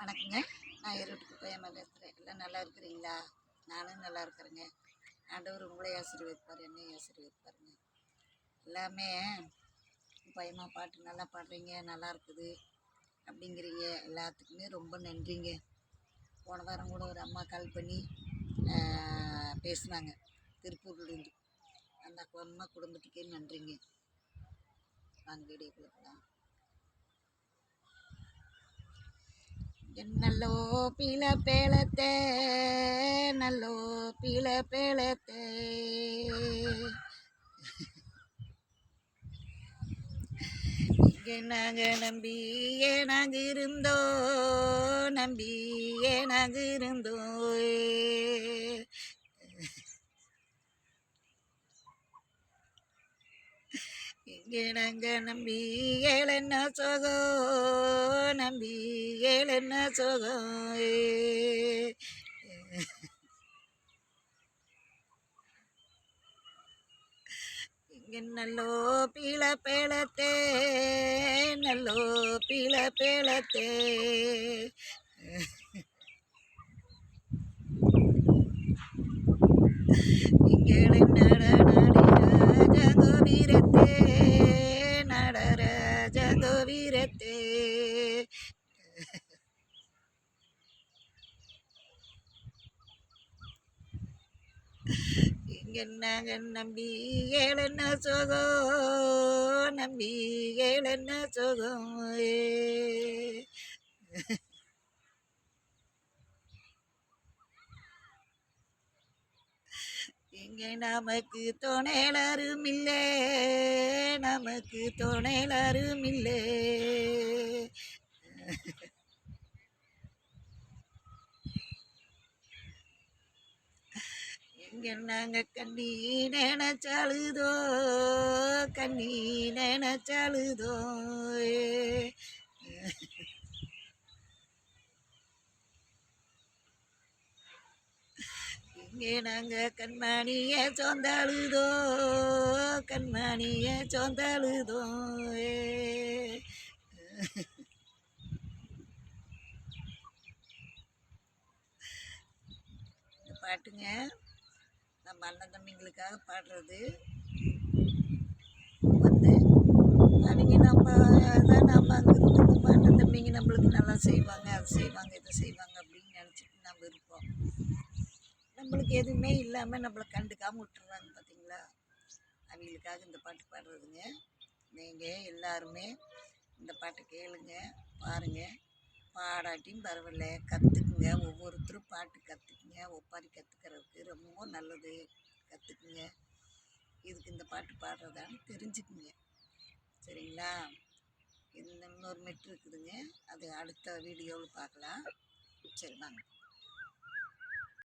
வணக்கங்க. நான் ஈரோட்டுக்கு போயம்மா பேசுகிறேன். எல்லாம் நல்லா இருக்கிறீங்களா? நானும் நல்லா இருக்கிறேங்க. ஆண்டவர் உங்களை ஆசீர்வதிப்பார், என்னையும் ஆசீர்வதிப்பாருங்க. எல்லாமே பயமா பாட்டு நல்லா பாடுறீங்க, நல்லா இருக்குது அப்படிங்கிறீங்க. எல்லாத்துக்குமே ரொம்ப நன்றிங்க. போன வாரம் கூட ஒரு அம்மா கால் பண்ணி பேசுனாங்க திருப்பூர்லேருந்து. அந்த அம்மா குடும்பத்துக்கே நன்றிங்க. நாங்கள் வீடியோ கொடுக்கலாம். నల్లో పిల పేళతే నల్లో పిల పేళతే நாங்கள் நம்பி ஏனாக இருந்தோ நம்பி ஏனாக இருந்தோ இங்கே நாங்கள் நம்பி ஏழென்ன சோகோ நம்பி ஏழென்ன சோகோ இங்கே நல்லோ பீல பேளத்தே நல்லோ பீல பேளத்தே இங்கே ஜகோவீரத்தே நடராஜ கோவீரத்தே இங்கே நாங்கள் நம்பி ஏழென்ன சோகோ நம்பி ஏழென்ன சோகோ இங்கே நமக்கு துணையலரும் இல்லை நமக்கு துணையலரும் இல்லை இங்கே நாங்கள் கண்ணி நினைச்சாலுதோ கண்ணி நினைச்சாலுதோ இங்கே நாங்கள் கண்மணிய சொந்தாளுதோ கண்மணிய சொந்தாளுதோ இந்த பாட்டுங்க நம்ம அண்ணன் தம்பிங்களுக்காக பாடுறது. வந்து அவங்க நம்ம தான் நம்ம அங்கே இருந்து நம்ம அண்ணன் தம்பிங்க நம்மளுக்கு நல்லா செய்வாங்க, அது செய்வாங்க, இதை செய்வாங்க அப்படின்னு நினச்சிட்டு நம்ம இருப்போம். நம்மளுக்கு எதுவுமே இல்லாமல் நம்மளை கண்டுக்காமல் விட்டுறாங்க பார்த்தீங்களா? அவங்களுக்காக இந்த பாட்டு பாடுறதுங்க. நீங்கள் எல்லாருமே இந்த பாட்டை கேளுங்க, பாருங்கள். பாடாட்டியும் பரவாயில்ல, கற்றுக்குங்க. ஒவ்வொருத்தரும் பாட்டு கற்றுக்குங்க. ஒப்பாரி கற்றுக்கிறதுக்கு ரொம்ப நல்லது. கற்றுக்குங்க. இதுக்கு இந்த பாட்டு பாடுறதான்னு தெரிஞ்சுக்குங்க. சரிங்களா? இன்னொரு மெட்ரு இருக்குதுங்க, அது அடுத்த வீடியோவில் பார்க்கலாம். சரி வாங்க.